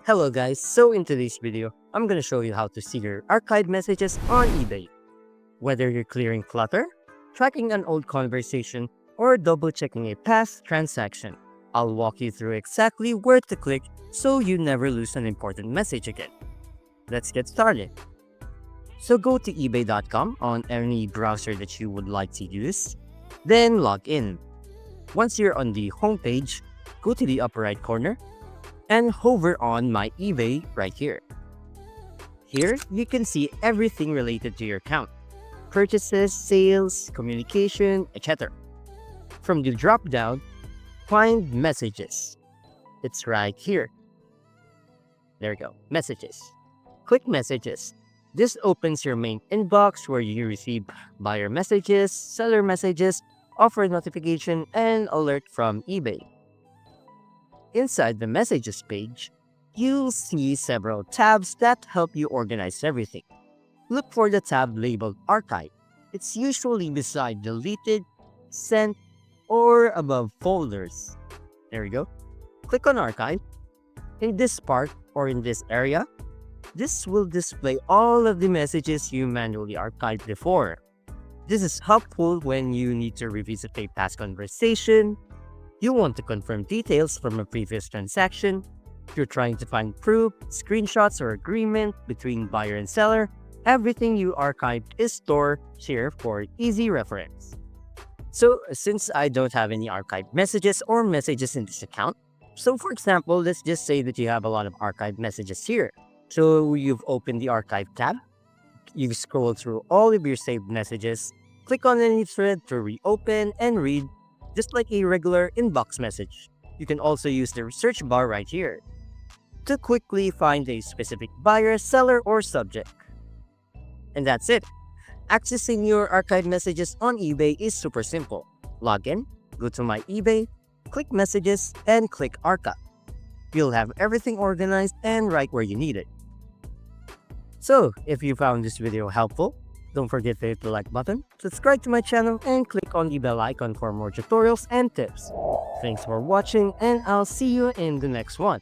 Hello guys, so in today's video, I'm gonna show you how to see your archived messages on eBay. Whether you're clearing clutter, tracking an old conversation, or double checking a past transaction, I'll walk you through exactly where to click so you never lose an important message again. Let's get started. So go to ebay.com on any browser that you would like to use, then log in. Once you're on the home page, go to the upper right corner and hover on My eBay right here. Here, you can see everything related to your account: purchases, sales, communication, etc. From the drop-down, find Messages. It's right here. There you go, Messages. Click Messages. This opens your main inbox where you receive buyer messages, seller messages, offer notification, and alert from eBay. Inside the Messages page, you'll see several tabs that help you organize everything. Look for the tab labeled Archive. It's usually beside Deleted, Sent, or above Folders. There you go. Click on Archive. In this part or in this area, this will display all of the messages you manually archived before. This is helpful when you need to revisit a past conversation, you want to confirm details from a previous transaction, you're trying to find proof, screenshots, or agreement between buyer and seller. Everything you archived is stored here for easy reference. So since I don't have any archived messages or messages in this account, so for example, let's just say that you have a lot of archived messages here. So you've opened the Archive tab, you scroll through all of your saved messages, click on any thread to reopen and read, just like a regular inbox message. You can also use the search bar right here to quickly find a specific buyer, seller, or subject. And that's it. Accessing your archived messages on eBay is super simple. Log in, go to My eBay, click Messages, and click Archive. You'll have everything organized and right where you need it. So, if you found this video helpful, don't forget to hit the like button, subscribe to my channel, and click on the bell icon for more tutorials and tips. Thanks for watching, and I'll see you in the next one.